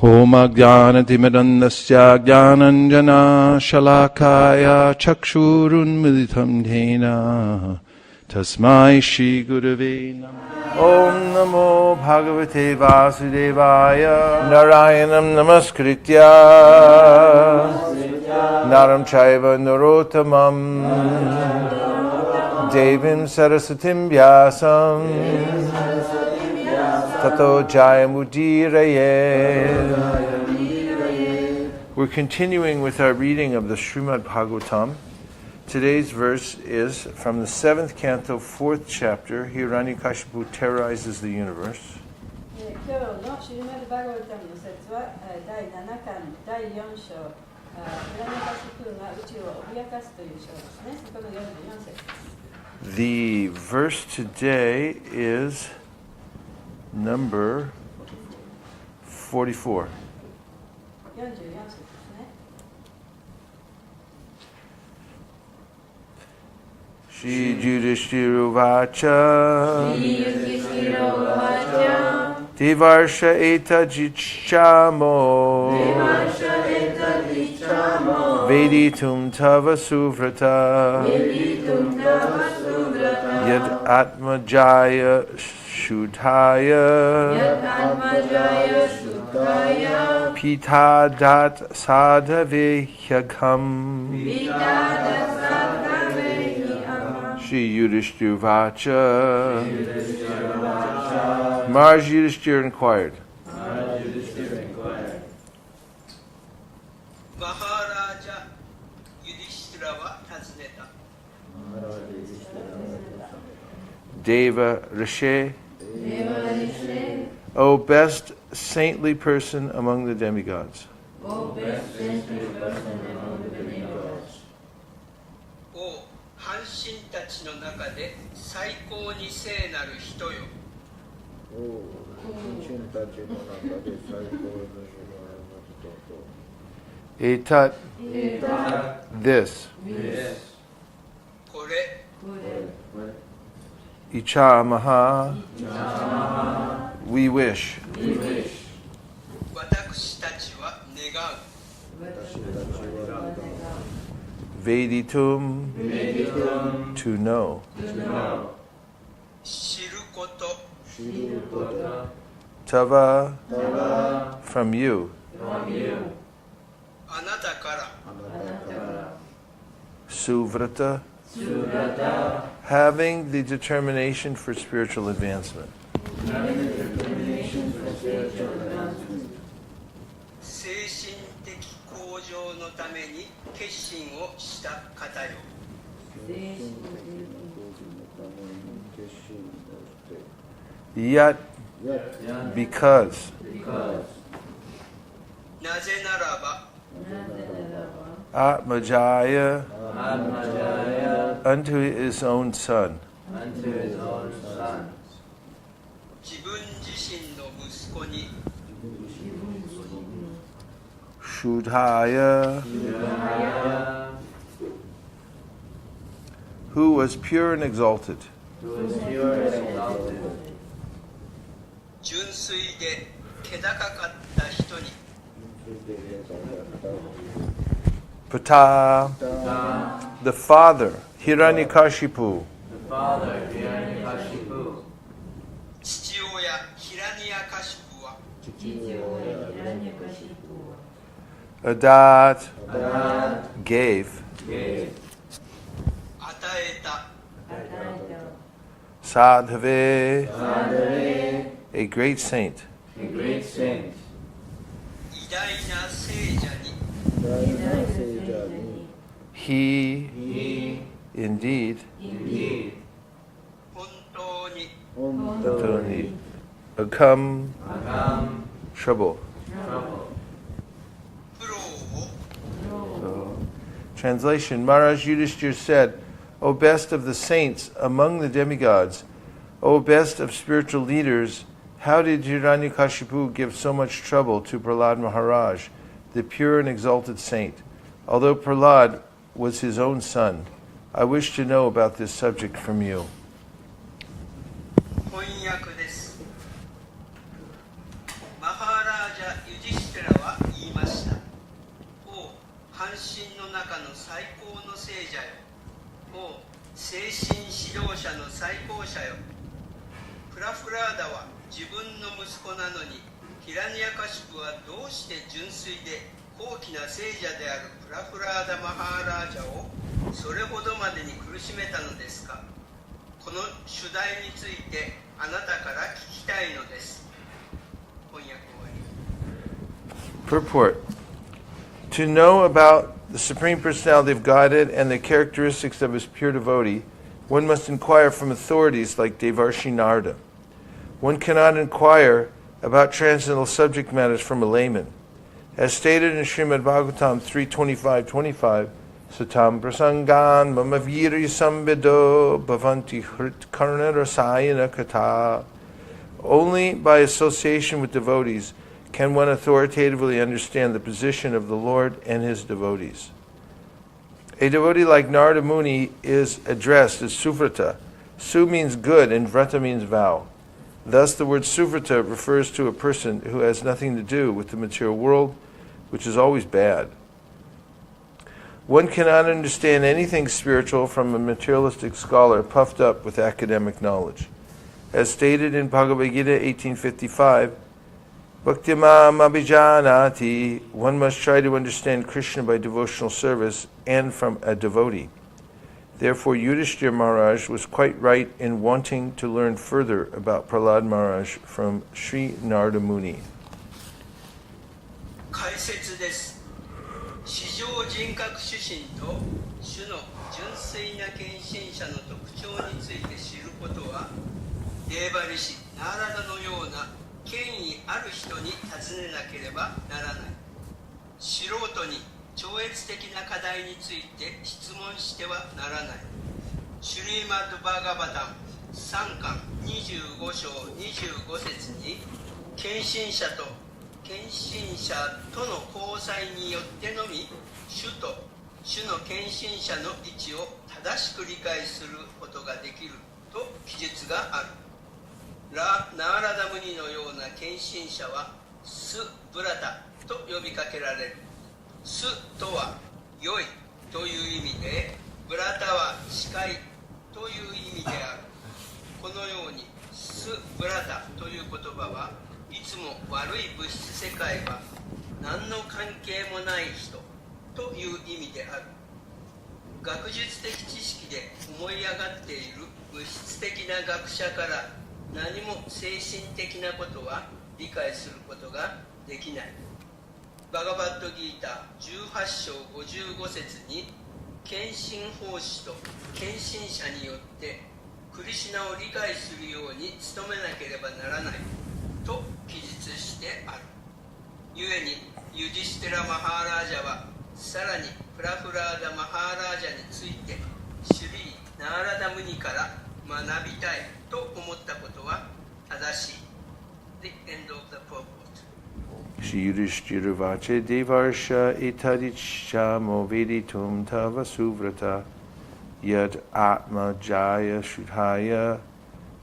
Om Ajnanatimidandasya Jnananjana Shalakaya Chakshurun Militam Dhena Tasmai Shri Gurave Namah. Om Namo Bhagavate Vasudevaya Narayanam Namaskritya Naram Chaiva Narottamam Devim Sarasatim Vyasam Tato Jayamudiraye. We're continuing with our reading of the Srimad Bhagavatam. Today's verse is from the 7th canto, 4th chapter. Hiranyakashipu terrorizes the universe. The verse today is number 44. Shri Yudhishthira Devarsha eta jichamo Veditum tava suvrata Yad atmajaya Shudhaya Pita dat sadhave hyakam Shri Yudhishthira Vacha. Maharaj Yudhishthira inquired. Maharaja Yudhishthira wa tazneta. Deva Rishi, O best saintly person among the demigods. O hanshin tachi no naka de saikou ni sei naru hito yo. Etat, this. Kore, Icha maha, we wish. watakushi tachi wa negau. Veditum, to know. Shiru koto, Tava, from you. anata kara, Suvrata, having the determination for spiritual advancement. seishin teki koujou no tame ni kesshin o shita kata yo. Yet, because, Naze naraba, Atmajaya, unto his own son. jibun jishin no musuko ni Shudhaya, who was pure and exalted. junsui de kedakakatta hito ni Pata, the father, Hiranyakashipu, chichi oya Hiranyakashipu wa Adat, gave, ataeta Sadhave, a great saint. idai na seija ni He, indeed, hontou ni Tatoni, become trouble. furou wo So, translation, Maharaj Yudhishthira said, O best of the saints among the demigods, O best of spiritual leaders, how did Hiranyakashipu give so much trouble to Prahlad Maharaj, the pure and exalted saint? Although Prahlad was his own son, I wish to know about this subject from you. 翻訳です。マハラージャ・ユジシ中の最高の聖者よ。お精神指導者の最高者よ。プラフラーダは自分の息子なのに、ヒラニヤカシプはどうして純粋で高貴な聖者であるプラフラーダ・マハーラージャをそれほどまでに苦しめたのですか。この主題についてあなたから聞きたいのです。翻訳終わり。Purport. To know about the Supreme Personality of Godhead and the characteristics of his pure devotee, one must inquire from authorities like Devarshi Narada. One cannot inquire about transcendental subject matters from a layman. As stated in Srimad Bhagavatam 3.25.25, Satam prasangan mama virya sambido bhavanti hrit karna rasayana kata. Only by association with devotees can one authoritatively understand the position of the Lord and his devotees. A devotee like Narada Muni is addressed as Suvrata. Su means good and Vrata means vow. Thus the word Suvrata refers to a person who has nothing to do with the material world, which is always bad. One cannot understand anything spiritual from a materialistic scholar puffed up with academic knowledge. As stated in Bhagavad Gita 1855, Bhaktimam abhijanati, one must try to understand Krishna by devotional service and from a devotee. Therefore, Yudhishthira Maharaj was quite right in wanting to learn further about Prahlad Maharaj from Sri Narada Muni. 解説です。至上人格主神と主の純粋な献身者の特徴について知ることは、デーバリシ・ナーラダのような権威ある人に尋ねなければならない。素人に超越的な課題について質問してはならない。シュリーマッド・バーガバタム3巻25章25節に、献身者との交際によってのみ、主と主の献身者の位置を正しく理解することができると記述がある。ナーラダムニのような献身者はス・ブラタと呼びかけられる。スとは良いという意味で、ブラタは近いという意味である。このようにス・ブラタという言葉はいつも悪い物質世界は何の関係もない人という意味である。学術的知識で思い上がっている物質的な学者から何も精神的なことは理解することができない。バガバットギータ18章55節に、献身奉仕と献身者によってクリシュナを理解するように努めなければならないと記述してある。故にユディシティラ・マハーラージャはさらにプラフラーダ・マハーラージャについてシュリー・ナーラダムニから学びたいと思ったことは正しい。The end of the purport. Shri Yudhishthira Vache Devarsha Etadichamo Veditum Tava Suvrata Yad Atma Jaya Shudhaya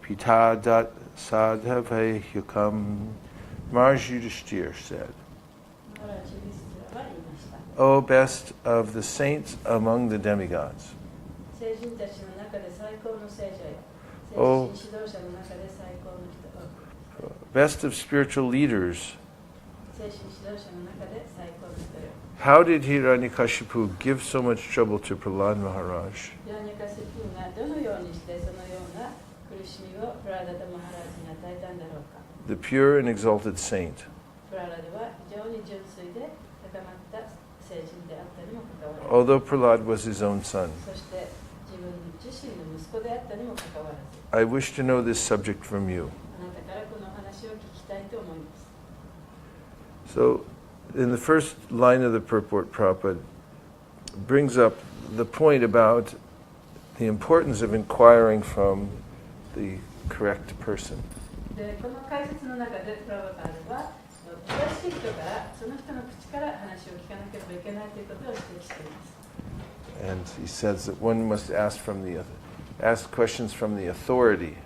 Pitadat Sadhavayukam. Maharaj Yudhishthira said, O best of the saints among the demigods, O best of spiritual leaders, how did Hiranyakashipu give so much trouble to Prahlad Maharaj? The pure and exalted saint. Although Prahlad was his own son. I wish to know this subject from you. So, in the first line of the purport, Prabhupada brings up the point about the importance of inquiring from the correct person. And he says that one must ask questions from the authority.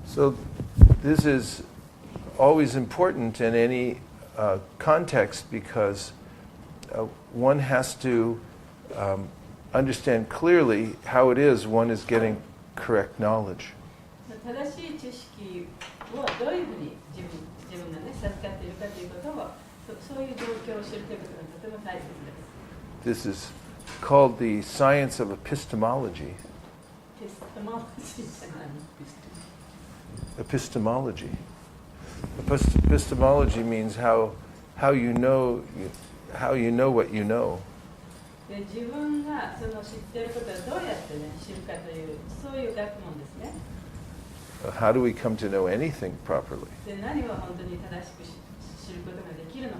So this is always important in any context because one has to understand clearly how it is one is getting correct knowledge. 正しい知識をどういうふうに自分がね授かっているかということをそういう状況を知るということがとても大切です。 This is called the science of epistemology. Epistemology. Epistemology means how you know what you know. で自分がその知っていることをどうやってね知るかというそういう学問ですね。How do we come to know anything properly? で何を本当に正しく知ることができるのか。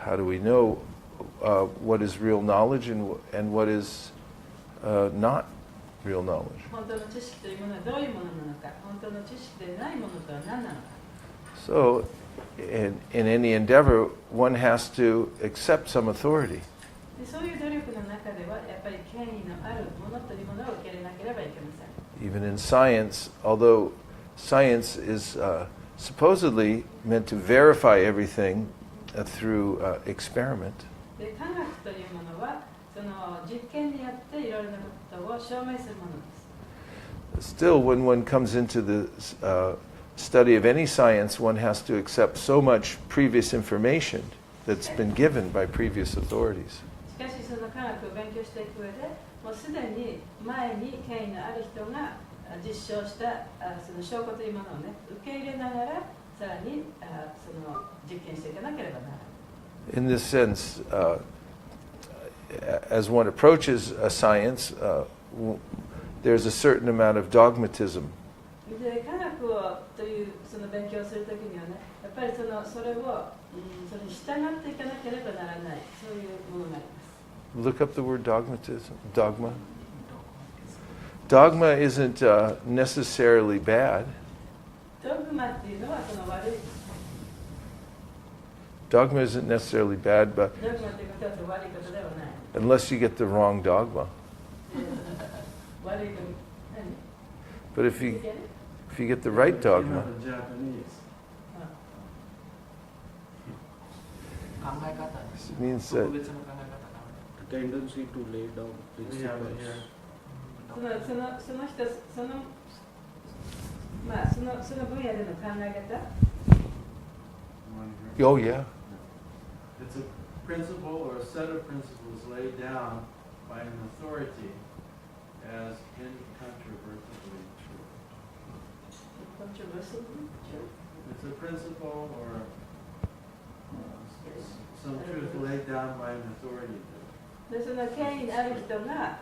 How do we know what is real knowledge and what is not real knowledge? 本当の知識というものはどういうものなのか、本当の知識でないものとは何なのか。So, in any endeavor, one has to accept some authority. でそういう努力の中ではやっぱり権威のあるものというものを受け入れなければいけません。Even in science, although science is supposedly meant to verify everything through experiment, で科学というものはその実験によっていろいろなことを証明するものです。 still, when one comes into the study of any science, one has to accept so much previous information that's been given by previous authorities. しかしその科学を勉強していく上でもうすでに前に権威のある人が実証したその証拠というものをね受け入れながらさらにその実験していかなければならない。In this sense, as one approaches a science, there's a certain amount of dogmatism. で科学をというその勉強をするときにはねやっぱりそれをそれに従っていかなければならないそういうものがあります。 Look up the word dogmatism. Dogma. Dogma isn't necessarily bad. ドグマっていうのはその悪い。 Dogma isn't necessarily bad, but ドグマということはその悪いことではない。 unless you get the wrong dogma. 悪いこと。 But if you get the right dogma, 考え方です。 it means 特 that 別な考え方が tendency to lay down principles. その人その分野での考え方。 oh yeah, It's a principle or a set of principles laid down by an authority as incontrovertibly true. It's a principle or some truth laid down by an authority. でその権威のある人が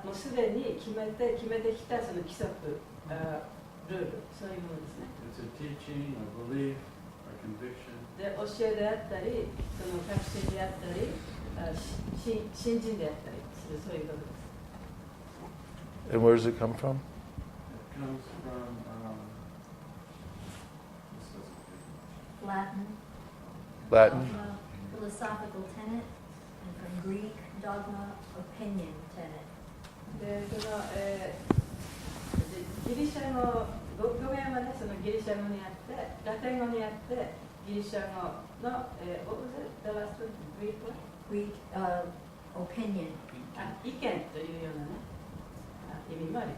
もうすでに決めてきたその規則、ルール、そういうものですね。 It's a teaching, a belief, a conviction. で教えであったり、その確信であったり、信心であったりするそういうことです。 and where does it come from? It comes from Latin. Latin. Dogma, philosophical tenet, and from Greek, dogma, opinion tenet. でそのギリシャ語語源はねそのギリシャ語にあってラテン語にあってギリシャ語のwhat was it? The last one? Greek one? Greek, opinion. 意見というようなね意味もありま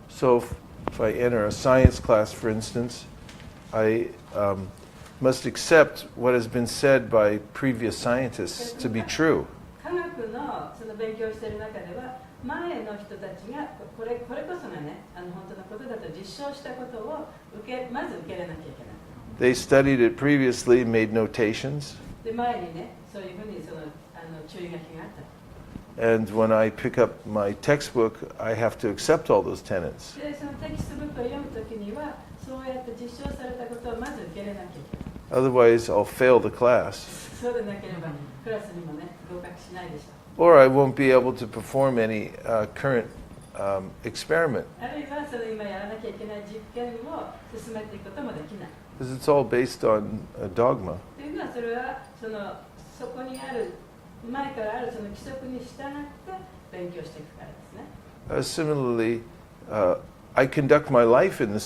す。 So if I enter a science class, for instance, I must accept what has been said by previous scientists to be true. 科学のその勉強をしている中では前の人たちがこれこそがね本当のことだと実証したことをまず受け入れなきゃいけない。 They studied it previously, made notations, で前にねそういうふうにその注意書きがあった。 and when I pick up my textbook, I have to accept all those tenets. でそのテキストブックを読むときにはそうやって実証されたことをまず受け入れなきゃいけない。 Otherwise, I'll fail the class, そうでなければクラスにもね合格しないでしょ or I won't be able to perform any current experiment, う。あるいはその今やらなきゃいけない実験を進めていくこともできない。 because it's all based on a dogma. というのはそれはそこにある前からあるその規則に従って勉強していくからですね。 Similarly, I conduct my life in a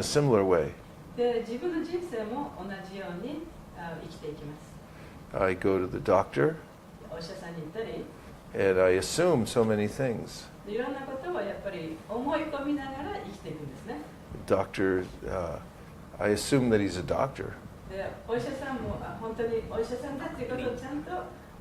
similar way. で自分の人生も同じように生きていきます。 I go to the doctor お医者さんに行ったり、 and I assume so many things. いろんなことをやっぱり思い込みながら生きていくんですね。 The doctor, I assume that he's a doctor. で、お医者さんも本当にお医者さんだっていうことをちゃんと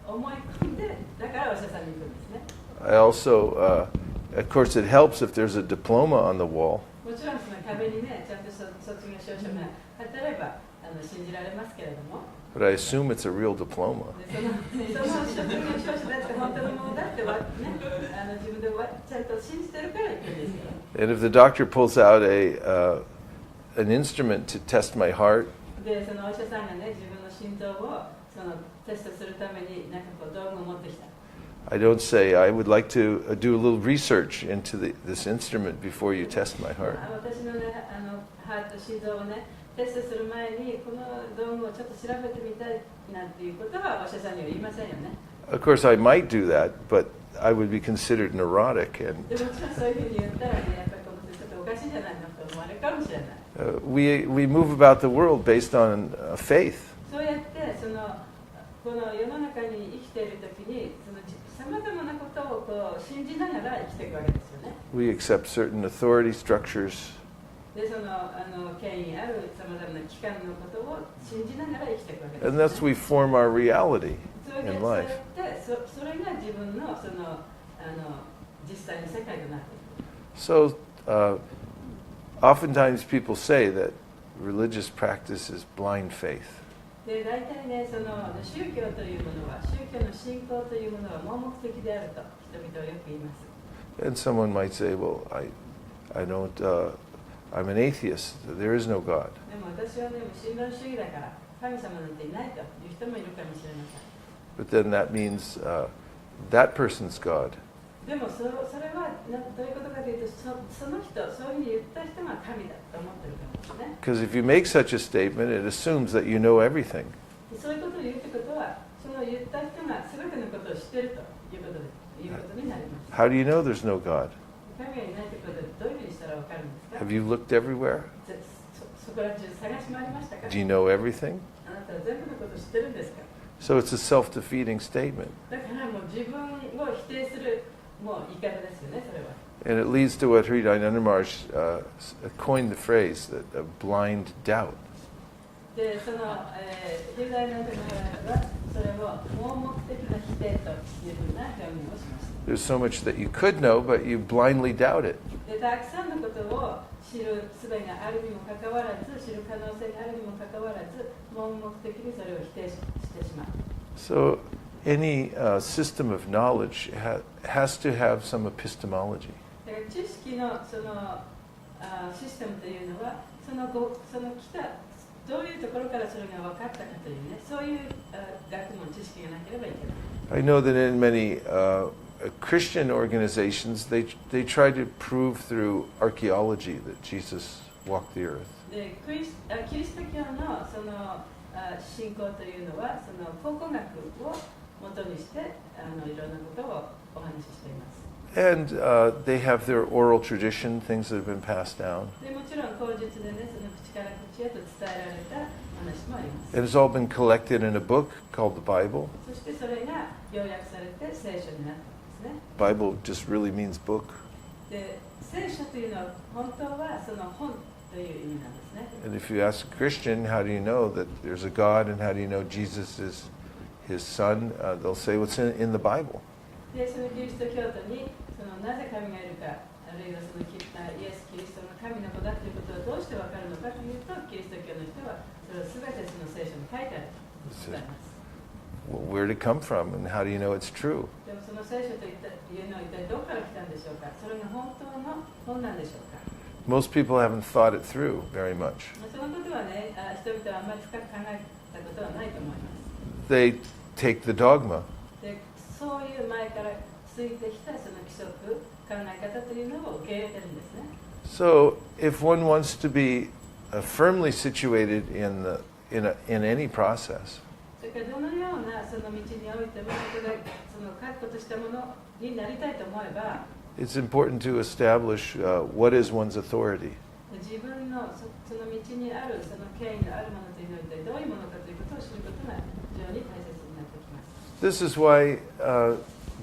思い込んで、だからお医者さんに行くんですね。 I also, of course, it helps if there's a diploma on the wall. もちろんその壁にね、ちゃんと卒業証書が貼ってあれば信じられますけれども、 But I assume it's a real diploma. でその卒業証書だって本当のものだってね、自分でちゃんと信じてるから行くんですよ。 And if the doctor pulls out an instrument to test my heart, で、そのお医者さんがね、自分の心臓をそのテストするためになんかこう道具を持ってきた。 I don't say, I would like to do a little research into this instrument before you test my heart. 私のね、ハート、心臓をね、テストする前にこの道具をちょっと調べてみたいなんていうことはお医者さんには言いませんよね。 Of course, I might do that, but I would be considered neurotic. でもちろんそういうふうに言ったらね、やっぱりこの人ちょっとおかしいんじゃないのと思われるかもしれない。And we move about the world based on faith. そうやってこの世の中に生きているときにさまざまなことをこう信じながら生きていくわけですよね。 We accept certain authority structures. で、権威あるさまざまな機関のことを信じながら生きていくわけです、ね。 And thus we form our reality それで in そうや life. ってそれが自分の実際の世界となっている。 So, oftentimes people say that religious practice is blind faith. で、大体ね、宗教というものは、宗教の信仰というものは盲目的であると人々はよく言います。 And someone might say, well, I don't, I'm an atheist. There is no God. でも私はね、神論主義だから神様なんていないという人もいるかもしれません。 But then that means that person's God. でもそれはどういうことかというと、その人、そういうふうに言った人が神だと思ってるからですね。 Because if you make such a statement, it assumes that you know everything. そういうことを言うということは、その言った人が全てのことを知っているということになります。 How do you know there's no God? 神がいないということでどういうふうにしたらわかるんですか？ Have you looked everywhere? そこら中探し回りましたか？ Do you know everything? あなたは全部のことを知ってるんですか？ So it's a self-defeating statement. だからもう自分を否定するもう言い方ですよね、それは。 And it leads to what Hridai Nandamarsh coined the phrase, that a blind doubt. で、ヒルダイナンドのはそれを盲目的な否定というふうな表現をしました。 There's so much that you could know, but you blindly doubt it. で、たくさんのことを知る術があるにもかかわらず、知る可能性があるにもかかわらず、盲目的にそれを否定してしまう。 So any system of knowledge has to have some epistemology. だから知識のシステムというのは、その来たどういうところからそれが分かったかというね、そういう学問知識がなければいけない。 I know that in many Christian organizations, they try to prove through archaeology that Jesus walked the earth. で、キリスト教の信仰というのは、考古学を元にしていろんなことをお話ししています。 And they have their oral tradition, things that have been passed down. でもちろん口述でね、口から口へと伝えられた話もあります。 It has all been collected in a book called the Bible. そしてそれが要約されて聖書になったんですね。 Bible just really means book. で、聖書というのは本当はその本という意味なんですね。 And if you ask a Christian, how do you know that there's a God and how do you know Jesus is his son? They'll say what's in the Bible. で、そのキリスト教徒になぜ神がいるか、あるいはイエス・キリストの神の子だということはどうしてわかるのかというと、キリスト教の人はそれを全てその聖書に書いてあると伝えます。 Well, where did it come from and how do you know it's true? でもその聖書というのは一体どこから来たんでしょうか？それが本当の本なんでしょうか？ Most people haven't thought it through very much. そのことはね、人々はあまり深く考えたことはないと思います。 They take the dogma で、そういう前から続いてきたその規則、考え方というのを受け入れてるんですね。 So, if one wants to be firmly situated in any process, それからどのようなその道においても、確固としたものになりたいと思えば、 it's important to establish what is one's authority. 自分のその道にあるその権威のあるものというのは一体どういうものかということを知ることが非常に大切になってきます。This is why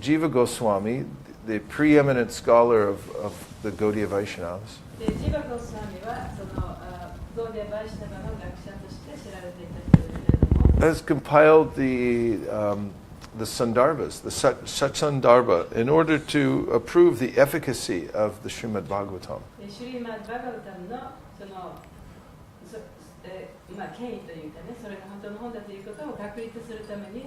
Jiva Goswami, the preeminent scholar of the Gaudiya Vaishnavas, でジーバ・ゴスワミはそのゴーディア・バイシュナバの学者として知られていた人ですけれども、has compiled the Sandarbhas, the Satsandarbha, in order to approve the efficacy of the Srimad Bhagavatam. シュリーマッド・バガバタムのそのまあ権威というかね、それが本当の本だということを確立するために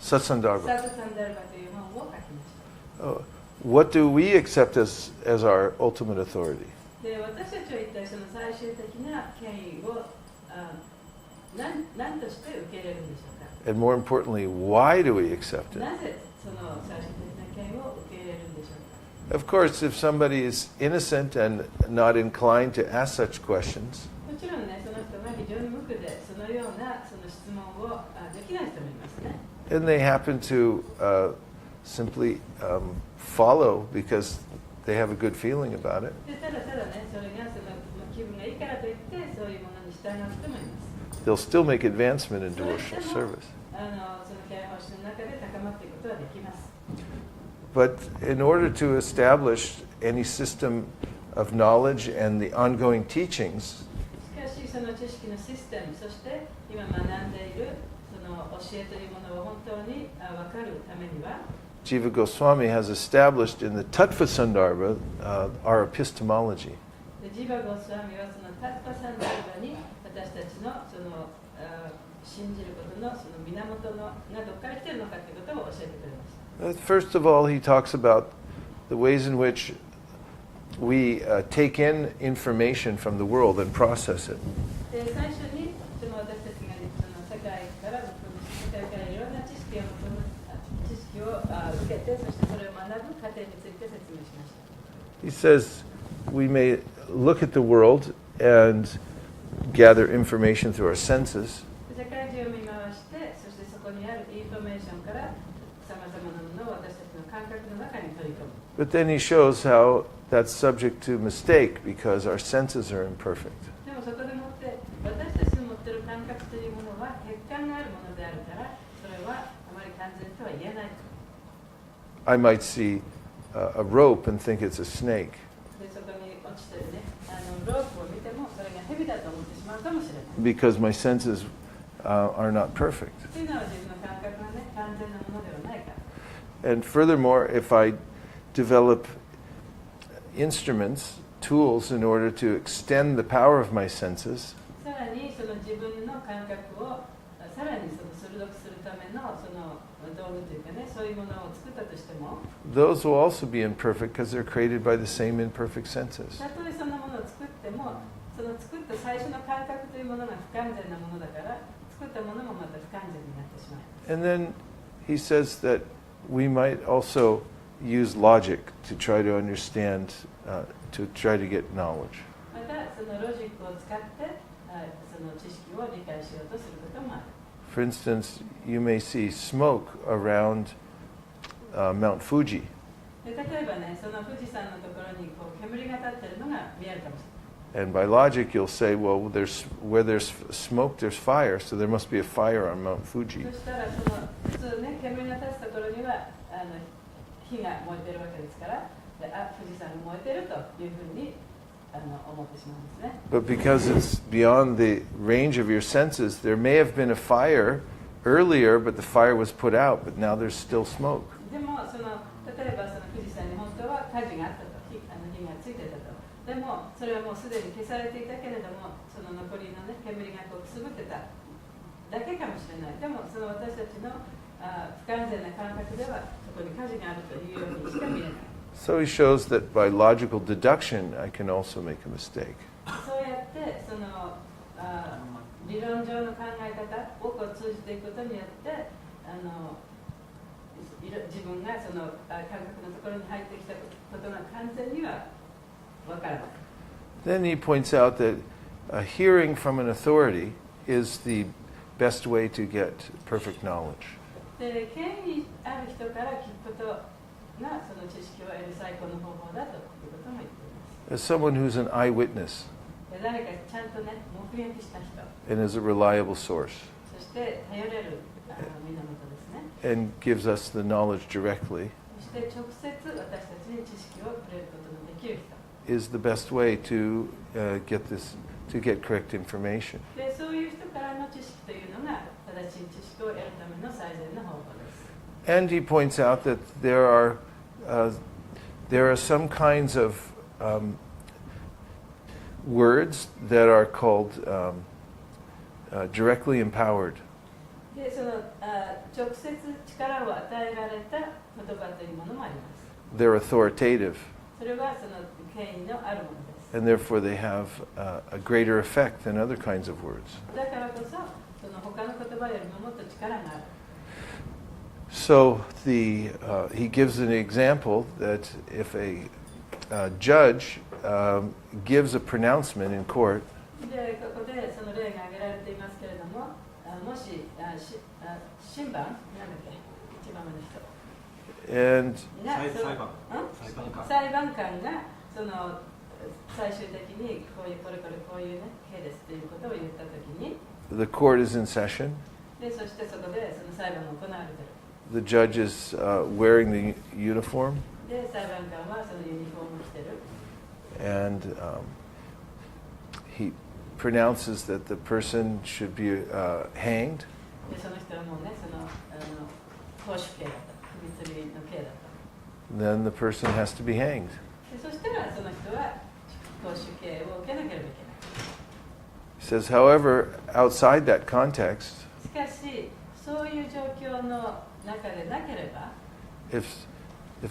Satsandarbha. サツサンダルバという本を書きました。What do we accept as our ultimate authority? で私たちは一体その最終的な権威を何として受け入れるんでしょうか。 And more importantly, why do we accept it? なぜその最終的な権威を受け入れるんでしょうか。 Of course, if somebody is innocent and not inclined to ask such questions, もちろんね、その人が非常に無垢でそのようなその質問をできない人もいますね。and they happen to simply follow because they have a good feeling about it, でただただね、それがその気分がいいからといってそういうものに従う人もいます。 they'll still make advancement in それ devotional でも service. その敬愛方針の中で高まっていくことはできます。 But in order to establish any system of knowledge and the ongoing teachings, しかしその知識のシステム、そして今学んでいるその教えというものを本当に分かるためには、 Jiva Goswami has established in the Tattva Sandarbha our epistemology. でジバ・ゴスワミはそのタッパサンダルバに私たちのその信じることのその源がどこから来ているのかということを教えてくれました。 First of all, he talks about the ways in which we take in information from the world and process it. で最初にその私たちがその世界からいろんな知識を受けて、そしてそれを学ぶ過程について説明しました。 He says we may look at the world and gather information through our senses, 世界中を見回して、そしてそこにあるインフォメーションからさまざまなものを私たちの感覚の中に取り込む。 but then he shows how that's subject to mistake because our senses are imperfect. でもそこでもって私たちの持っている感覚というものは欠陥があるものであるから、それはあまり完全とは言えない。 I might see a rope and think it's a snake. でそこに落ちてるね、ロープを見てもそれが蛇だと思ってしまうかもしれない。 Because my senses are not perfect. というのは自分の感覚がね、完全なものではないから。 And furthermore, if I develop instruments, tools in order to extend the power of my senses, さらにその自分の感覚をさらにその鋭くするためのその道具というかね、そういうものを作ったとしても、 those will also be imperfect because they're created by the same imperfect senses. たとえそんなものを作っても、その作った最初の感覚というものが不完全なものだから、作ったものもまた不完全になってしまう。 And then he says that we might also use logic to try to understand, to try to get knowledge. またそのロジックを使ってその知識を理解しようとすることもある。 For instance, you may see smoke around Mount Fuji. で例えばね、その富士山のところにこう煙が立ってるのが見えるかもしれない。 And by logic, you'll say, well, where there's smoke, there's fire, so there must be a fire on Mount Fuji. そしたらその普通ね、煙が立つところには火が燃えてるわけですから、で富士山が燃えてるというふうに思ってしまうんですね。 But because it's beyond the range of your senses, there may have been a fire earlier, but the fire was put out, but now there's still smoke. でもその例えばその富士山に本当は火事があったと、火がついてたと。でもそれはもうすでに消されていたけれども、その残りのね煙がこうくすぶってただけかもしれない。でもその私たちの不完全な感覚ではそこに火事があるというようにしか見えない。 So he shows that by logical deduction, I can also make a mistake. そうやってその理論上の考え方をこう通じていくことによって自分がその感覚のところに入ってきたことが完全には分からない。 Then he points out that hearing from an authority is the best way to get perfect knowledge. で権威ある人から聞くことがその知識を得る最高の方法だということも言っています。as someone who's an eyewitness 誰かちゃんとね目撃した人、 and is a reliable source そして頼れる源ですね。 and gives us the knowledge directly そして直接私たちに知識をくれることのできる人 is the best way to get correct information. で、そういう人からの知識というのが正しい知識を得るための最善の方法です。 And he points out that there are some kinds of words that are called directly empowered. で、その直接力を与えられた言葉というものもあります。 They're authoritative, それはその権威のあるものです。 and therefore they have a greater effect than other kinds of words. だからこそ、その他の言葉よりももっと力がある。 So he gives an example that if a judge gives a pronouncement in court, で、ここでその例が挙げられていますけれども、もし審判なんだっけ、一番目の人 and 裁判官がその最終的にこういうね刑ですということを言ったときに、 the court is in session, でそしてそこでその裁判が行われている。 the judge is wearing the uniform, で裁判官はそのユニフォームを着てる。 and he pronounces that the person should be hanged. でその人はもうねその絞首刑だった首吊りの刑だった。 Then the person has to be hanged. でそしたらその人は絞首刑を受けなければいけない。 He says, however, outside that context, しかしそういう状況の中でなければ、 if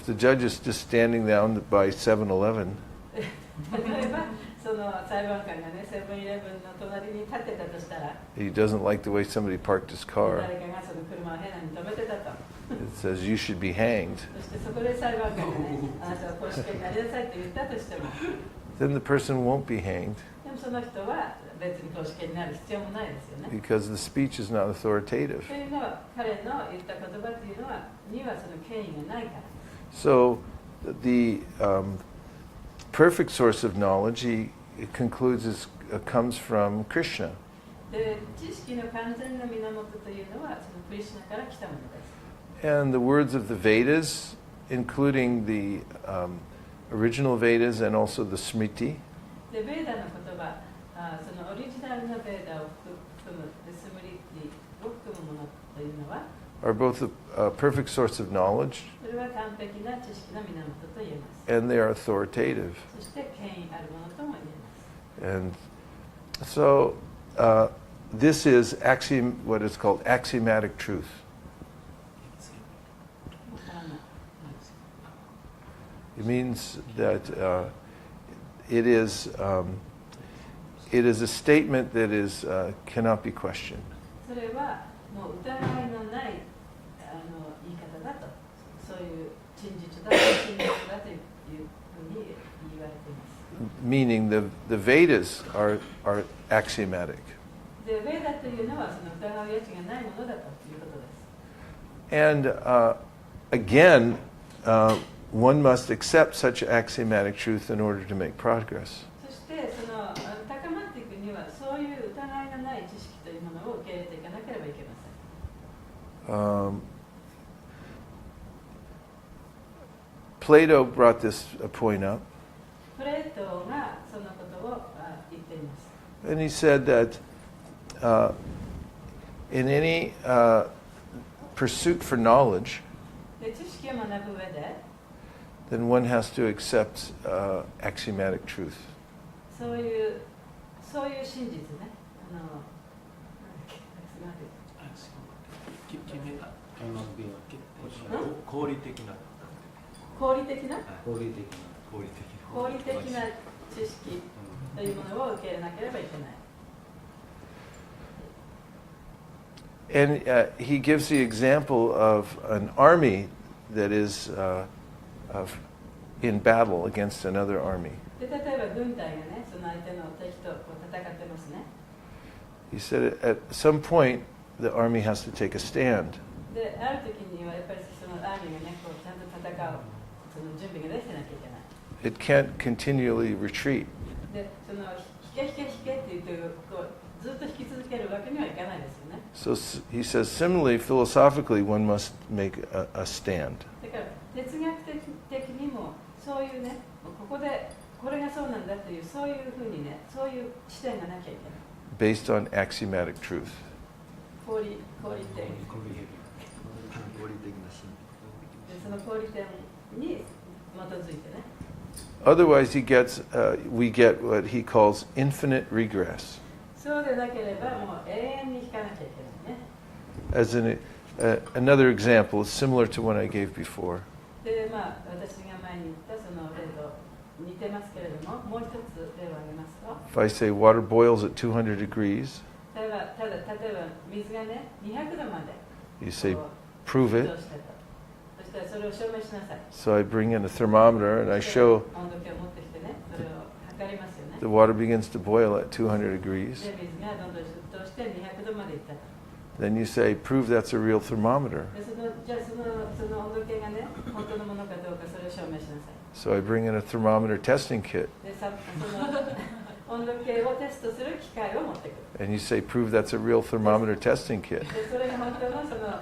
the judge is just standing down by 7-Eleven, 例えばその裁判官がねセブンイレブンの隣に立ってたとしたら、 he doesn't like the way somebody parked his car. 誰かがその車を変なに止めてたと。 It says you should be hanged. そしてそこで裁判官がね、あなたは絞首刑になりなさいと言ったとしても、 Then the person won't be hanged でもその人は別に絞首刑になる必要もないですよね。 because the speech is not authoritative. というのは彼の言った言葉というのはにはその権威がないから。 So the perfect source of knowledge, he concludes, comes from Krishna. で、知識の完全な源というのはそのクリシュナから来たものです。 And the words of the Vedas, including the original Vedas and also the Smriti, で、ベーダの言葉、そのオリジナルのベーダを含むスムリティを含むものというのは、 are both a perfect source of knowledge, それは完璧な知識の源と言えます。 and they are authoritative. そして権威あるものとも言えます。 And so this is what is called axiomatic truth. わからない。 It means that it is a statement that cannot be questioned. それはもう疑いのない言い方だと、そういう真実だ、真実だというふうに言われています。 Meaning the Vedas are axiomatic. で、ベーダというのはその疑う余地がないものだということです。 And again, one must accept such axiomatic truth in order to make progress. そしてその高まっていくにはそういう疑いのない知識というものを受け入れていかなければいけません。Plato brought this point up, プレートがそのことを言っています。 and he said that in any pursuit for knowledge, で、知識を学ぶ上で then one has to accept axiomatic truth. そういう真実ね。なんだっけ、決めた cannot be 合理的な合理的な合理的合理的な知識というものを受け入れなければいけない。 And he gives the example of an army that is in battle against another army. で、例えば軍隊がね、その相手の敵とこう戦ってますね。 He said at some point the army has to take a stand. で、ある時にはやっぱりそのアーミーがね、こうちゃんと戦うその準備ができてなきゃいけない。it can't continually retreat. で、その引けって言ってこうずっと引き続けるわけにはいかないですよね。So he says, similarly, philosophically, one must make a stand. だから哲学的にもそういうね、ここでこれがそうなんだっていうそういうふうにね、そういう視点がなきゃいけない。Based on axiomatic truth. 合理点。その合理点に基づいてね。Otherwise, we get what he calls infinite regress. そうでなければもう永遠に引かなきゃいけないね。As another example, similar to one I gave before. で、まあ私が前に言ったその例と似てますけれども、もう一つ例を挙げますと。If I say water boils at 200 degrees, 例えば水がね200度まで you say, こう prove 沸 it. 騰したと。そしたらそれを証明しなさい。So I bring in a thermometer and I show 温度計を持ってきてね、それを測りますよね。 the water begins to boil at 200 degrees. で、水がどんどん沸騰して200度までいったと。 Then you say, prove that's a real thermometer. で、じゃあその温度計がね、本当のものかどうかそれを証明しなさい。 So I bring in a thermometer testing kit. で、その温度計をテストする機械を持ってくる。 And you say, prove that's a real thermometer testing kit. で、それが本当のその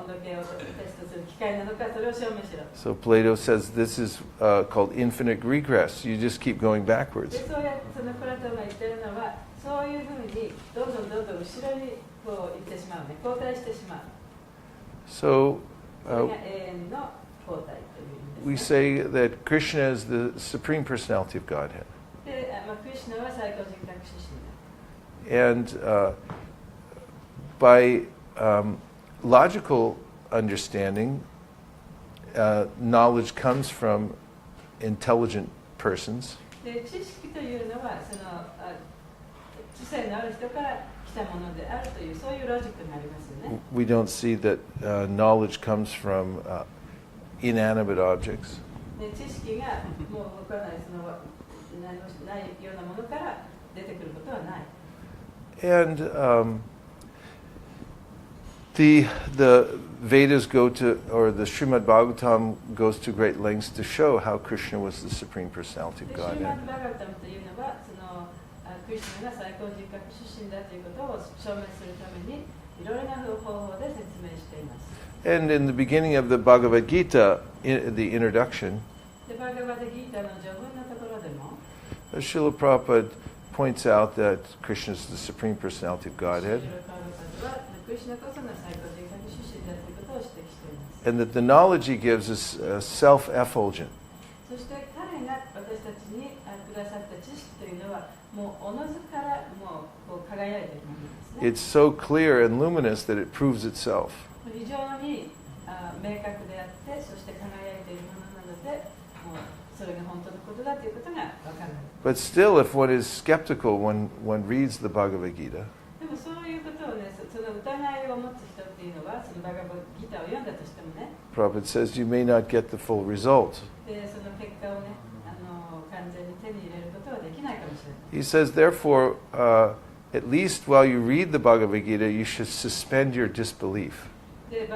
温度計をテストする機械なのか、それを証明しろ。 So Plato says this is called infinite regress. You just keep going で、 backwards. そうやってそのプラトンが言ってるのは、そういうふうにどんどん後ろにこう行ってしまうね、後退してしまう。 So それが永遠の後退という意 we 味です、ね。 say that Krishna is the supreme personality of Godhead. で、クリシュナは最高人格出身だ。 And by logical understanding, knowledge comes from intelligent persons. で、知識というのはその知性のある人から来たものであるというそういうロジックがありますよね。 We don't see that knowledge comes from inanimate objects. で、知識がもう動かないその何もないようなものから出てくることはない。 And the Vedas go to, or the Srimad Bhagavatam goes to great lengths to show how Krishna was the supreme personality で、 of シーマ Godhead. ッド・バガバタムというのはそのクリシュナが最高人格出身だということを証明するためにいろいろな方法で説明しています。 And in the beginning of the Bhagavad Gita, in the introduction, で、バガバタギータの序文のところでも Srila Prabhupada points out that Krishna is the supreme personality of Godhead, クリシュナこそが最高人格出身だということを指摘しています。 and that the knowledge he gives is self-effulgent. そして彼が私たちにくださった知識というのはもうおのずからもうこう輝いているものですね。 It's so clear and luminous that it proves itself. 非常に明確であってそして輝いているものなのでもうそれが本当のことだということが分かる。 But still, if one is skeptical when one reads the Bhagavad Gita, でもそういうことをね、その疑いを持つ人っていうのはそのバガバギターを読んだとしてもね、 Prabhupada says you may not get the full result. でその結果をね完全に手に入れることはできないかもしれない。 He says, therefore, at least while you read the Bhagavad Gita, you should suspend your disbelief. で少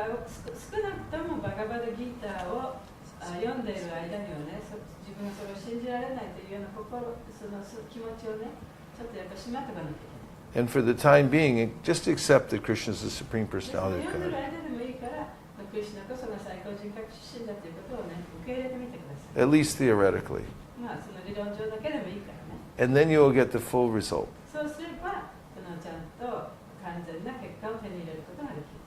なくともバガバギターを読んでいる間にはね、自分がそれを信じられないというようなその気持ちをね、ちょっとやっぱしまっておかなきゃいけない。 And for the time being, just accept that Krishna is the supreme でその personality of 読んでる God. 間でもいいから、クリシュナこそが最高人格出身だということをね、受け入れてみてください。 At least theoretically. まあその理論上だけでもいいからね。 And then you will get the full result. そうすれば、ちゃんと完全な結果を手に入れることができる。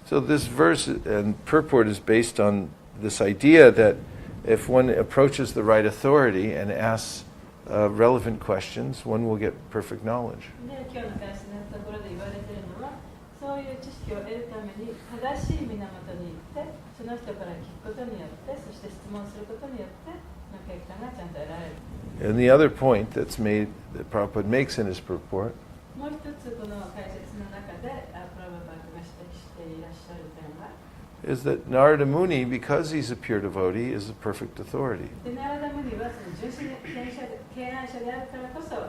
So this verse and purport is based on this idea that if one approaches the right authority and asks relevant questions, one will get perfect knowledge. で、今日の開始のところで言われているのは、そういう知識を得るために正しい源に行って、その人から聞くことによって、そして質問することによって、結果がちゃんと得られる。 And the other point that's made, that Prabhupada makes in his purport, もう一つこの解説の中でプラバパーが指摘していらっしゃる点は、 is that Narada Muni, because he's a pure devotee, is a perfect authority. でナラダムニはその純粋な敬愛者であるからこそ、その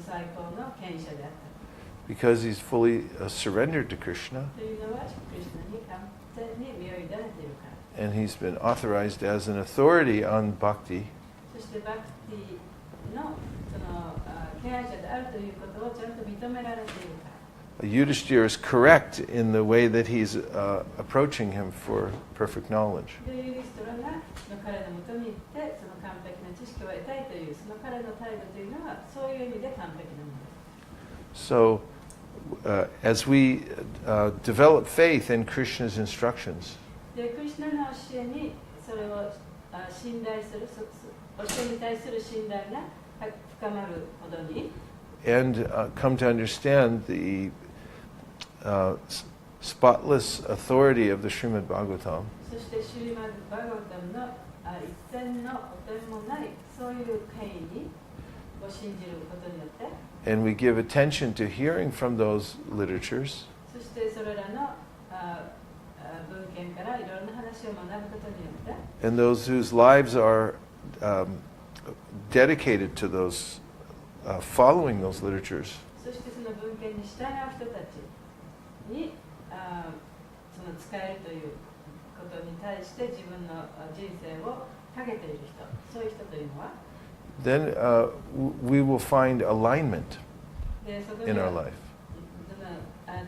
最高の権威者であった。 Because he's fully surrendered to Krishna, というのは、クリシュナに完全に身を委ねているから。 and he's been authorized as an authority on bhakti. そしてバクティのその敬愛者であるということをちゃんと認められているから。Yudhishthira is correct in the way that he's approaching him for perfect knowledge. でユリストラが彼のもとに行ってその完璧な知識を得たいというその彼の態度というのはそういう意味で完璧なものです。So, as we develop faith in Krishna's instructions, でクリシュナの教えにそれを信頼する教えに対する信頼が深まるほどに and come to understand the spotless authority of the Srimad Bhagavatam, そしてシュリマッド・バガバタムの一点の汚点もないそういう権威にを信じることによって and we give attention to hearing from those literatures, そしてそれらの文献からいろいろな話を学ぶことによって and those whose lives are dedicated to those following those literatures, そしてその文献に従う人たちにその使えるということに対して自分の人生をかけている人、そういう人というのは then we will find alignment でそこに in は our life.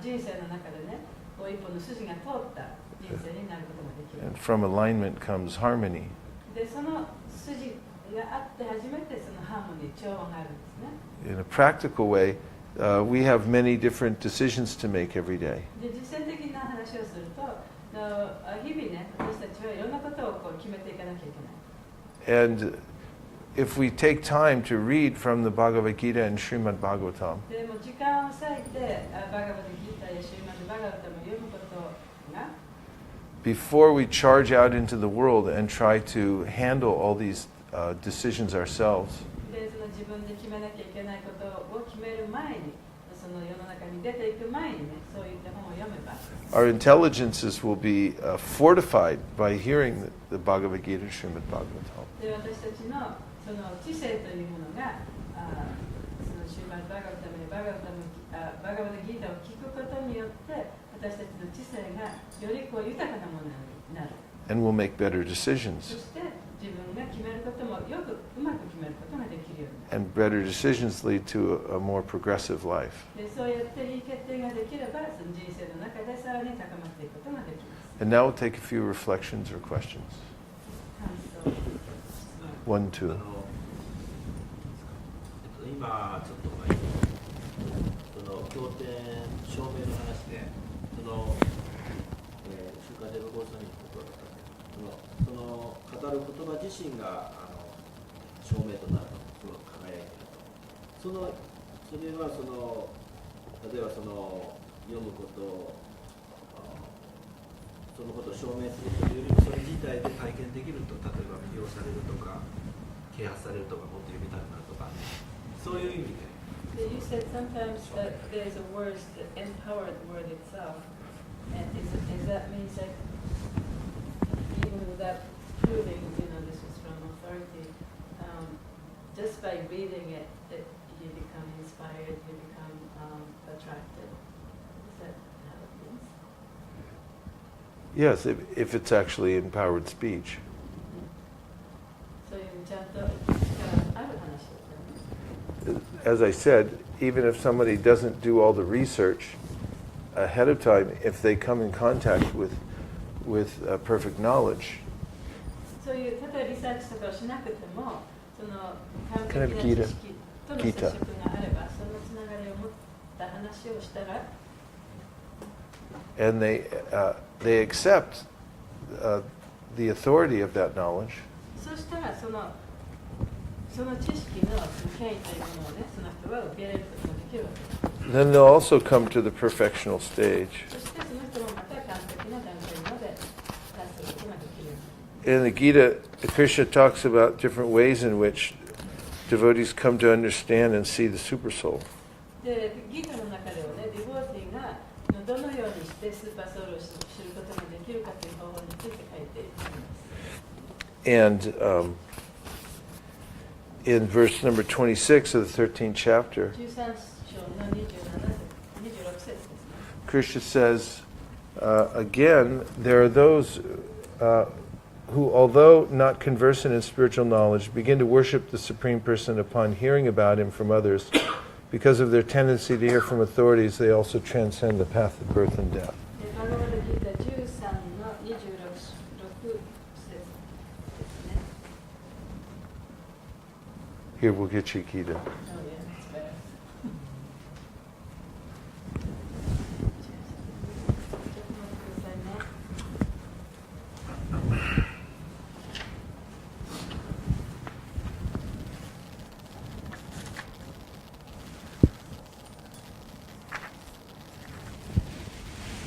人生の中でね、こう一本の筋が通った人生になることができる。 And from alignment comes harmony. で、その筋があって初めてそのハーモニー、調和があるんですね。 In a practical way, we have many different decisions to make every day. で、実践的な話をすると、日々ね、私たちはいろんなことをこう決めていかなきゃいけない。 And if we take time to read from the Bhagavad Gita and Srimad Bhagavatam, でも時間を割いて、バガバタギータやシュリマッド・バガバタも読むことが、 before we charge out into the world and try to handle all these decisions ourselves, で、その自分で決めなきゃいけないことを決める前に、その世の中に出ていく前にね、そういった本を読めば、 our intelligences will be fortified by hearing the Bhagavad Gita and Srimad Bhagavatam. で、私たちのその知性というものが、そのシュリマッド・バガバタムやバガバタギータを聞くことによって、私たちの知性がよりこう豊かなものになる。 And we'll make better そ decisions. して自分が決めることもよくうまく決めることができるようになる。 And better decisions lead to a more progressive life. で、そうやっていい決定ができれば、その人生の中でさらに高まっていくことができます。 And now we'll take a few reflections or questions. 感想。 One, two. 今ちょっと前にその経典証明の話でその週刊デブゴーサミットだったんでその語る言葉自身が証明となるとその輝いているとそれはその例えばその読むことをそのことを証明するというよりもそれ自体で体験できると例えば魅了されるとか啓発されるとかもっと読みたくなるとかそういう意味で。You said sometimes that there's a word, the empowered word itself, and is that means that even without proving, this was from authority, just by reading it, you become inspired, you become attracted. Is that how it means? Yes, if it's actually empowered speech. そういうちゃんと力ある話ですね。As I said, even if somebody doesn't do all the research ahead of time, if they come in contact with perfect knowledge, そういう例えばリサーチとかをしなくても、その完 Kind 璧 of な Gita. 知識との接触があれば、そのつながりを持った話をしたら、 and they accept the authority of that knowledge, そうしたらその知識の権威というものをね、その人は受け入れることができるわけです。 then they'll also come to the perfectional stage. そしてその人もまた完璧な段階まで達することができるように。 In the Gita, Krishna talks about different ways in which devotees come to understand and see the supersoul. で、ギータの中ではね、ディボーティーがどのようにしてスーパーソウルを知ることができるかという方法について書いています。 And in verse number 26 of the 13th chapter, 13章の26節ですね。 Krishna says, again, there are those who, although not conversant in spiritual knowledge, begin to worship the Supreme Person upon hearing about him from others. Because of their tendency to hear from authorities, they also transcend the path of birth and death. バガバタギータ13の26節ですね。 Here we'll get Chiquita.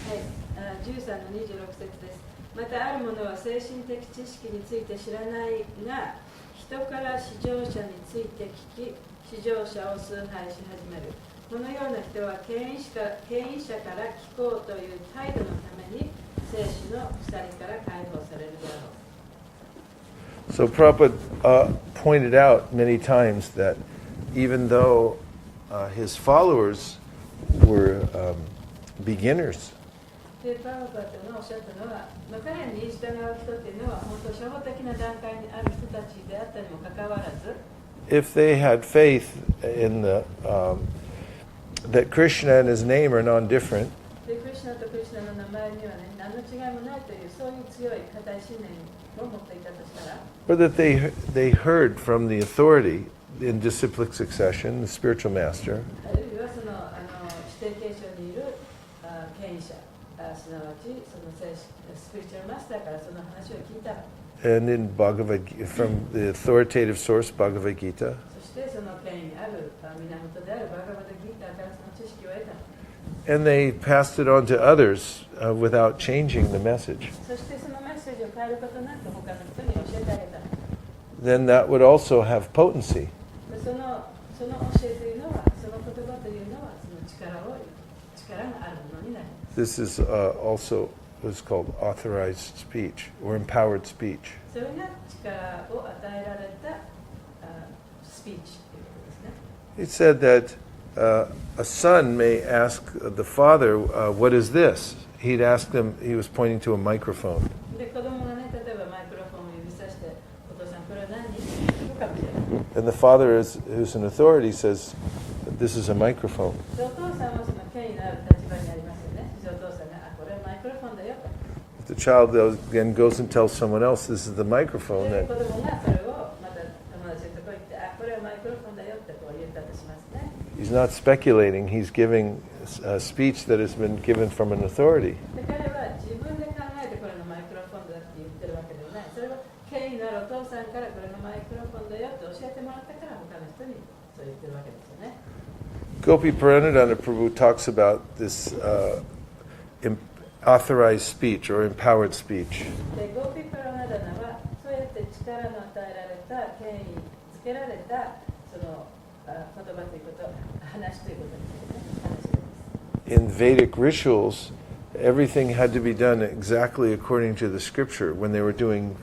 Hey, 13の26節です。またある者は精神的知識について知らないが、人から至上者について聞き、至上者を崇拝し始める。このような人は権威者から聞こうという態度のために生死の鎖から解放されるであろう。So Prabhupada pointed out many times that even though his followers were beginners, で、パワパトがおっしゃったのは、彼に従う人っていうのは本当初歩的な段階にある人たちであったにもかかわらず、 if they had faith in that Krishna and his name are non-different, でクリシュナとクリシュナの名前にはね、何の違いもないというそういう強い固い信念を持っていたとしたら、 or that they heard from the authority in disciplic succession, the spiritual master, あるいはその指定継承にいる権威者、すなわちそのスピリチュアルマスターからその話を聞いた。 and in from the authoritative source Bhagavad Gita, そしてその権威ある源であるバガバタギーターからその知識を得た。 and they passed it on to others without changing the message. そしてそのメッセージを変えることなく他の人に教えてあげた。 Then that would also have potency. でその教えというのは、その言葉というのはその力があるものになります。 This is also what's called authorized speech or empowered speech. それが力を与えられたスピーチということですね。 It said that a son may ask the father, "What is this?" He'd ask them. He was pointing to a microphone, で子供がね、例えばマイクロフォンを指さして、お父さんこれは何？と言うかもしれない。 and the father, who's an authority, says, "This is a microphone." でお父さんはその権威のある立場にありますよね。でお父さんが、これはマイクロフォンだよと。 If the child then goes and tells someone else, "This is the microphone," で then 子供がそれをまた友達のとこ行って、これはマイクロフォンだよってこう言ったとしますね。 he's not speculating. He's giving a speech that has been given from an authority. で彼は自分で考えてこれのマイクロフォンだって言ってるわけではない。それは権威のあるお父さんからこれのマイクロフォンだよって教えてもらったから他の人にそう言ってるわけですよね。 Gopi Paranadhana Prabhu talks about this authorized speech or empowered speech. でゴーピ・パラナダナはそうやって力の与えられた権威つけられたその言葉ということ話ということですよね。話です。 In Vedic rituals, everything had to be done exactly according to the scripture when they were doing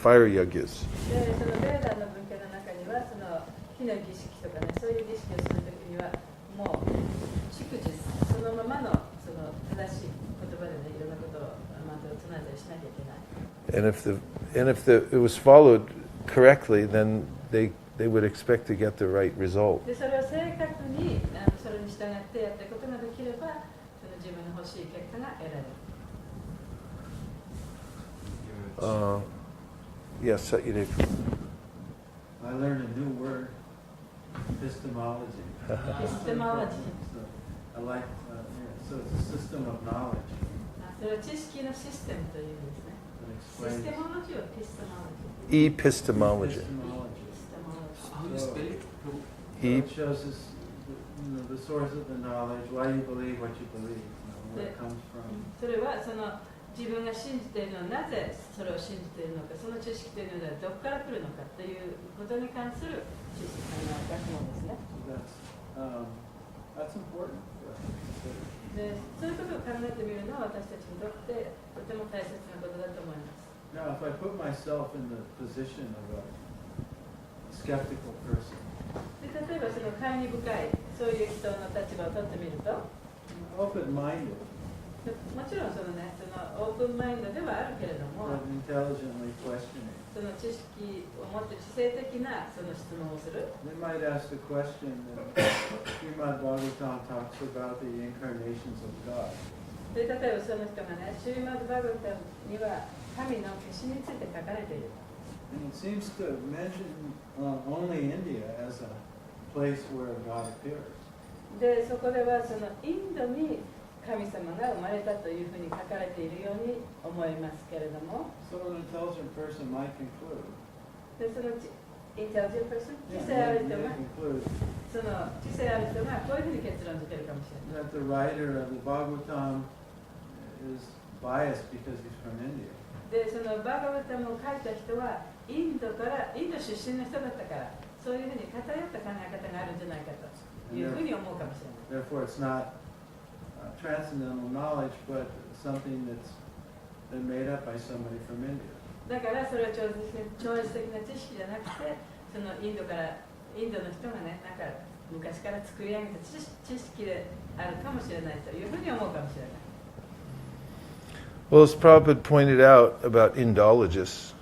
fire yagyas. でそのベーダの文化の中にはその火の儀式とかね、そういう儀式をするときにはもう逐次そのままのその正しい言葉でね、いろんなことをマントを唱えたりしなきゃいけない。And if it was followed correctly, then they would expect to get the right result. でそれを正確にそれに従ってやっていくことができれば、その自分の欲しい結果が得られる。Yes, Satydev. I learned a new word, epistemology. Epistemology. So I like, so it's a system of knowledge それは知識のシステムという意味ですね。 that シス explains テモロジーはピステモロジー。 Epistemology. epistemology. How do you spell it? So it shows us the source of the knowledge, why you believe what you believe, where it comes from. それはその自分が信じているのはなぜそれを信じているのか、その知識というのはどこから来るのかということに関する知識学問ですね。That's important for us to consider. でそういうことを考えてみるのは私たちにとってとても大切なことだと思います。 Now, if I put myself in the position of a skeptical person, で例えばその懐疑深いそういう人の立場を取ってみると、 open-minded, もちろんそのね、そのオープンマインドではあるけれども、 but intelligently questioning. その知識を持って知性的なその質問をする。 They might ask the question that Srimad Bhagavatam talks about the incarnations of God. で、例えばその人がね、シュリマッド・バグタムには神の化身について書かれている。 And it seems to mention only India as a place where God appears. で、そこではそのインドに神様が生まれたというふうに書かれているように思いますけれども、 So an intelligent person might conclude. でそのインテリジェントperson、知 Yeah, 性ある may 人が、 conclude その知性ある人がこういうふうに結論付けるかもしれない。 that the writer of the Bhagavatam is biased because he's from India. で、そのバガバタムを書いた人はインド出身の人だったから、そういうふうに偏った考え方があるんじゃないかというふうに思うかもしれない。 Therefore, it's not transcendental knowledge, but something that's been made up by somebody from India. だからそれは超越的な知識じゃなくて、そのインドの人がね、なんか昔から作り上げた知識であるかもしれないというふうに思うかもしれない。 Well, as Prabhupada pointed out about Indologists,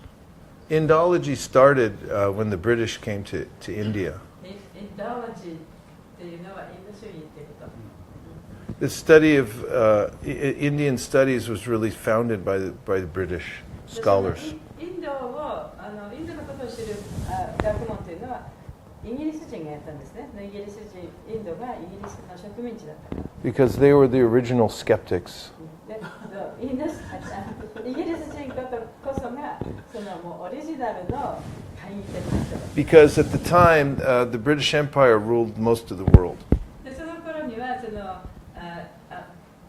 Indology started when the British came to India. インドロジーっていうのはインド主義っていうこと。 The study of Indian studies was really founded by the British で scholars. インドのことを知る学問というのはイギリス人がやったんですね。インドがイギリスの植民地だったから。 Because they were the original skeptics. でイギリス人こそがそのもうオリジナルの懐疑的な人だ。 Because at the time, the British Empire ruled most of the world. でその頃にはその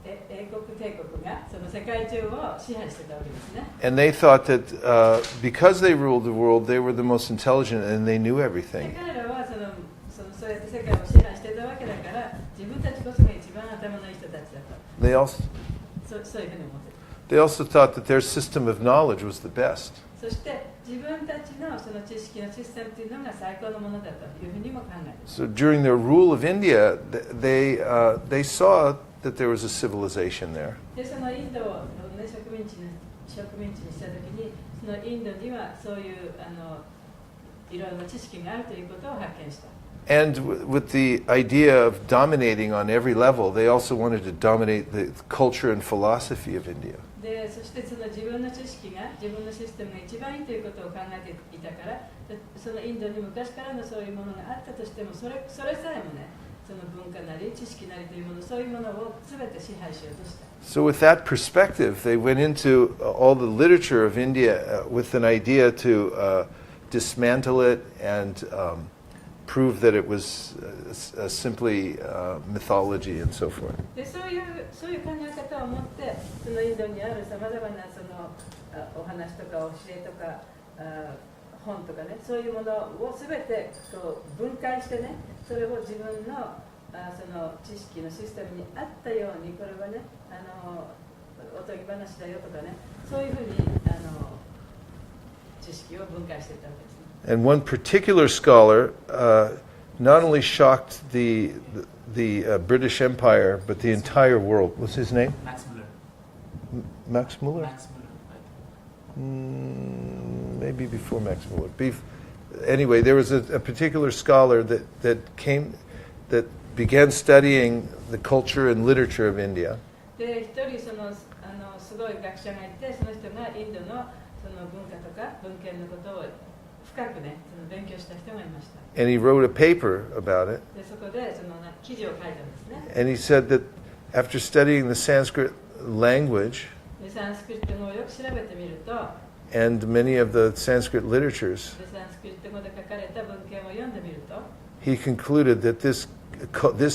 英国帝国がその世界中を支配してたわけですね。 And they thought that because they ruled the world, they were the most intelligent and they knew で everything. 彼らはそうやって世界を支配してたわけだから自分たちこそが一番頭のいい人たちだと They also そういうふうに思ってた。 they also thought that their system of knowledge was the best. そして自分たちのその知識のシステムというのが最高のものだというふうにも考えている。 So during their rule of India, they saw that there was a civilization there. でそのインドを、ね、植民地にしたときにそのインドにはそういういろいろな知識があるということを発見した。 And with the idea of dominating on every level, they also wanted to dominate the culture and philosophy of India. でそしてその自分の知識が自分のシステムが一番いいということを考えていたからそのインドに昔からのそういうものがあったとしてもそれさえもねその文化なり知識なりというものそういうものを全て支配しようとした。 So with that perspective, they went into all the literature of India with an idea to dismantle it and prove that it was simply mythology and so forth. でそういう考え方を持ってそのインドにあるさまざまなそのお話とか教えとか本とかねそういうものを全てこう分解してねそれを自分のその知識のシステムに合ったようにこれはねおとぎ話だよとかねそういうふうに知識を分解していったわけですね。 And one particular scholar not only shocked the British Empire, but the entire world. What's his name? Max Muller. Max Muller? Max Muller. Maybe before Max Muller. Anyway, there was a particular scholar that began studying the culture and literature of India. で一人すごい学者がいてその人がインドのその文化とか文献のことを深くねその勉強した人がいました。 And he wrote a paper about it. でそこでその記事を書いたんですね。 And he said that after studying the Sanskrit language でサンスクリット語をよく調べてみると、 and many of the Sanskrit literatures, でサンスクリット語で書かれた文献を読んでみると、 he concluded that this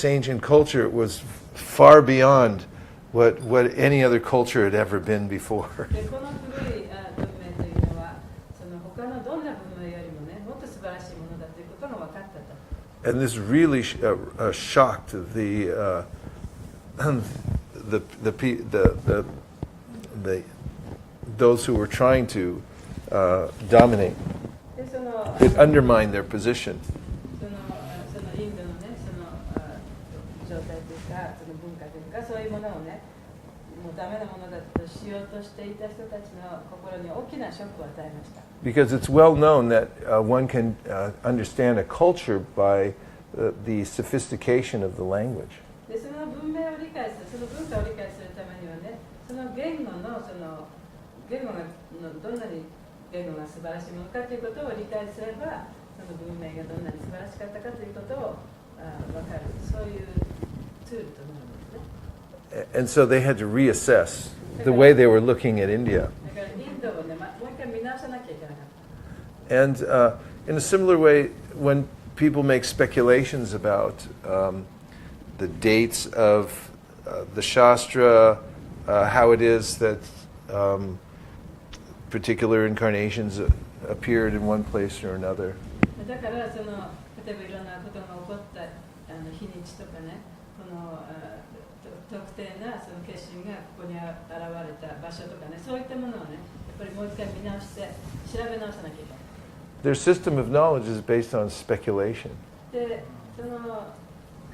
ancient culture was far beyond what any other culture had ever been before. でこの古い文明というのはその他のどんな文明よりもねもっと素晴らしいものだということが分かったと。 And this really shocked those who were trying to dominate. でその It undermined their position. そのインドのねその状態というかその文化というかそういうものをねもうダメなものだとしようとしていた人たちの心に大きなショックを与えました。Because it's well known that one can understand a culture by the sophistication of the language. でその文明を理解する、その文化を理解するためにはね、その言語の言語がどんなに言語が素晴らしいものかということを理解すれば、その文明がどんなに素晴らしかったかということを分かる、そういうツールとなるんですね。And so they had to reassess the way they were looking at India. だからインドをね、もう一回見直さなきゃいけなかった。And in a similar way, when people make speculations about the dates of the Shastra, how it is that particular incarnations appeared in one place or another. だからその例えばいろんなことが起こった日にちとかね、この特定なその決心がここに現れた場所とかね、そういったものをね、やっぱりもう一回見直して調べ直さなきゃいけない。Their system of knowledge is based on speculation. で、その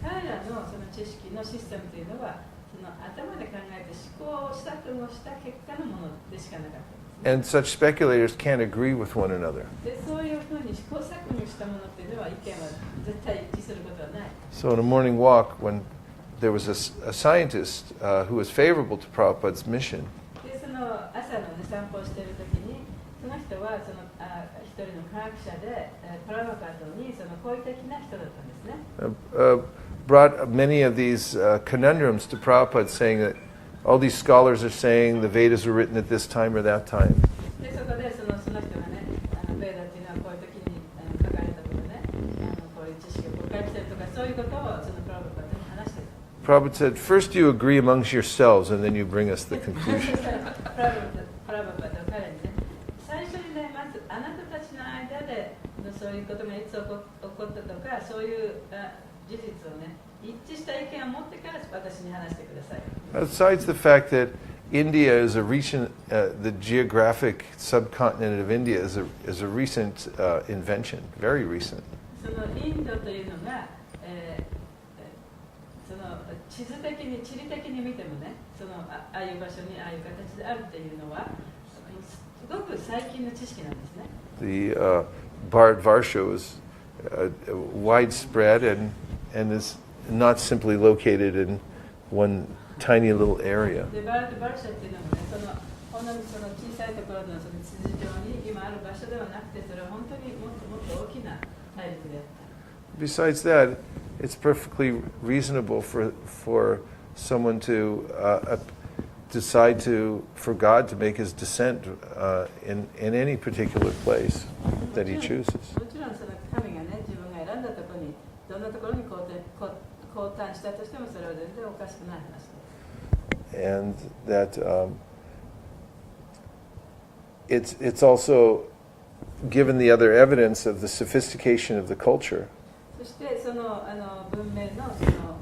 彼らのその知識のシステムというのは、その頭で考えて試行錯誤した結果のものでしかなかった。And such speculators can't agree with one another. で、そういうふうに試行錯誤したものっていうのは意見は絶対一致することはない。So in a morning walk, when there was a scientist who was favorable to Prabhupada's mission, で、その朝の、ね、散歩をしているときに、その人はその一人の科学者で、プラバパドにその好意的な人だったんですね。brought many of these conundrums to Prabhupada, saying that all these scholars are saying the Vedas were written at this time or that time. で、そこでその人がね、ベーダっていうのはこういう時に書かれたとかね、こういう知識を公開してるとか、そういうことをそのプラバパドに話してる。Prabhupada said, first you agree amongst yourselves and then you bring us the conclusion. プラバパドは彼にね、最初にね、まずあなたたちの間でそういうことがいつ起こったとか、そういう事実をね、一致した意見を持ってから私に話してください。Besides the fact that India is a recent, the geographic subcontinent of India is a recent invention, very recent. そのインドというのが、その地理的に見てもね、そのああいう場所にああいう形であるというのはすごく最近の知識なんですね。The Bharatvarsha is widespread and is not simply located in one tiny little area. で、バーシャっていうのもね、ほんのその小さいところのその地図上に今ある場所ではなくて、それは本当にもっと大きな大陸であった。Besides that, it's perfectly reasonable for someone to decide for God to make his descent in any particular place that he chooses. もちろんその神がね、自分が選んだところにどんなところに降誕したとしてもそれは全然おかしくない話です。And that it's also given the other evidence of the sophistication of the culture. そしてその文明のその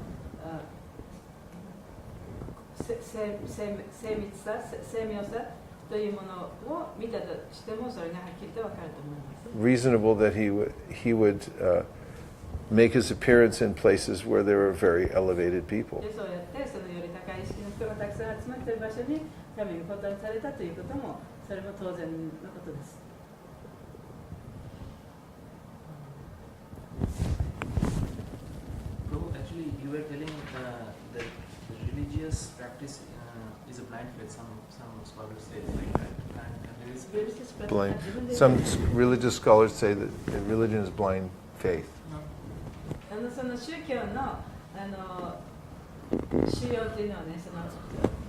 精密さ、精妙さというものを見たとしてもそれがはっきりとわかると思います。Reasonable that he would make his appearance in places where there were very elevated people. で、そうやってそのより高い意識の人がたくさん集まっている場所に神が降誕されたということもそれも当然のことです。Actually, you were telling that religious practice is a blind faith. Some scholars say it's like that. And there is Blind. Some religious scholars say that religion is blind faith. その宗教の主要というのはね、その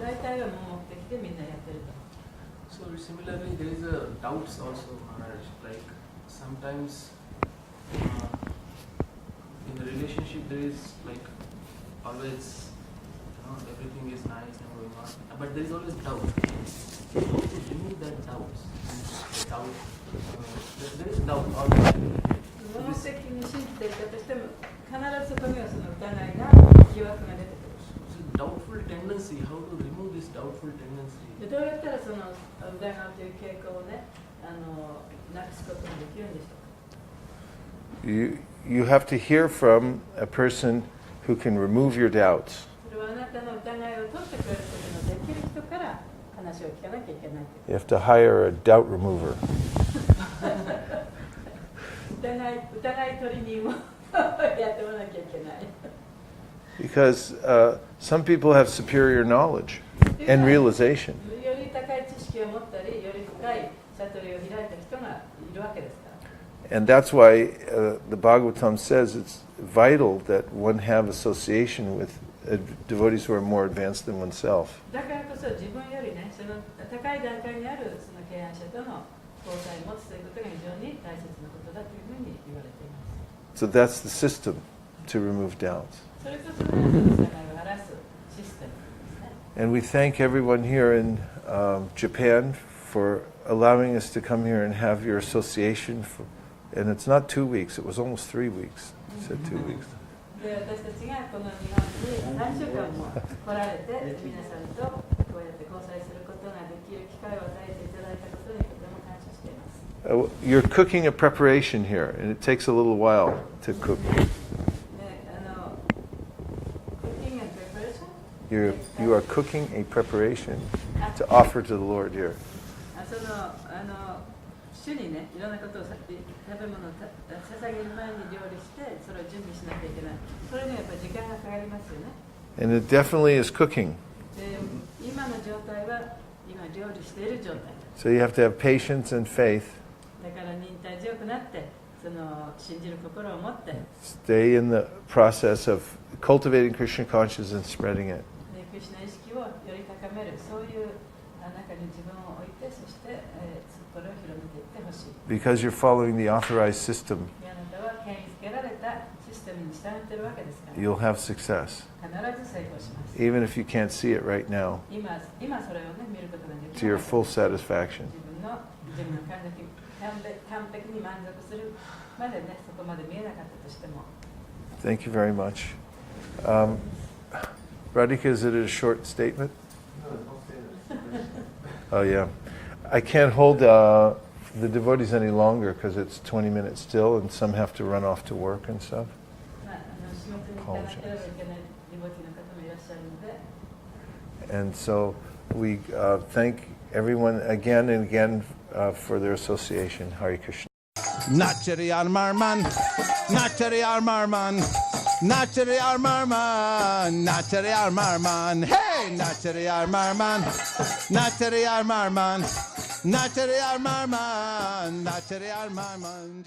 大体はもう目的でみんなやってると。So similarly, there is a doubts also, Maharaj. Like sometimes in the relationship there is like always, everything is nice and going on, but there is always doubt. So how to remove that doubt? There is doubt always. 物的に信じていたとしても必ずそこにはその疑いが疑惑が出てくる。Doubtful tendency. How to remove this doubtful tendency? どうやったらその疑うという傾向をね、なくすことができるんでしょうか。You have to hear from a person who can remove your doubts. それはあなたの疑いを取ってくれることのできる人話を聞かなきゃいけない。 You have to hire a doubt remover. 疑い取り人をやってもらわなきゃいけない。 Because some people have superior knowledge and realization. より高い知識を持ったり、より深い悟りを開いた人がいるわけですから。 And that's why the Bhagavatam says it's vital that one have association with devotees who are more advanced than oneself. だからこそ自分よりね、その高い段階にあるその敬愛者との交際を持つということが非常に大切なことだというふうに言われています。 So that's the system to remove doubts. それこそが疑いを晴らすシステムですね。 And we thank everyone here in Japan for allowing us to come here and have your association. And it's not 2 weeks, it was almost 3 weeks. You said 2 weeks. で、私たちがこの日本に3週間も来られて、皆さんとこうやって交際することができる機会を与えていただいたことにとても感謝しています。 You're cooking a preparation here, and it takes a little while to cook. で、cooking and preparation? You are cooking a preparation to offer to the Lord here. その主にね、いろんなことを食べ物を捧げる前に料理して、それを準備しなきゃいけない。それにはやっぱり時間がかかりますよね。 And it definitely is cooking. で、今の状態は今料理している状態。 So you have to have patience and faith. だから忍耐強くなって、その信じる心を持って、 Stay in the process of cultivating Krishna consciousness and spreading it. でクリシュナ意識をより高める、そういう中に自分を置いて、そして、これを広めていってほしい。 Because you're following the authorized system, あなたは権威づけられたシステムに従っているわけですから、 you'll have success. 必ず成功します。 Even if you can't see it right now, 今それをね、見ることができ to な your い。 full satisfaction. 自分の完璧に満足するまでね、そこまで見えなかったとしても。 Thank you very much. Radhika, is it a short statement? Oh, yeah. I can't hold the devotees any longer because it's 20 minutes still, and some have to run off to work and stuff. まあ、仕事に行かなければいけないディボティの方もいらっしゃるので。 And so we thank everyone again and again for their association. Hare Krishna. Nachari Armarman, Nachari Armarman, Nachari Armarman, Nachari Armarman, hey, Nachari Armarman, Nachari Armarman, Nachari Armarman, Nachari Armarman.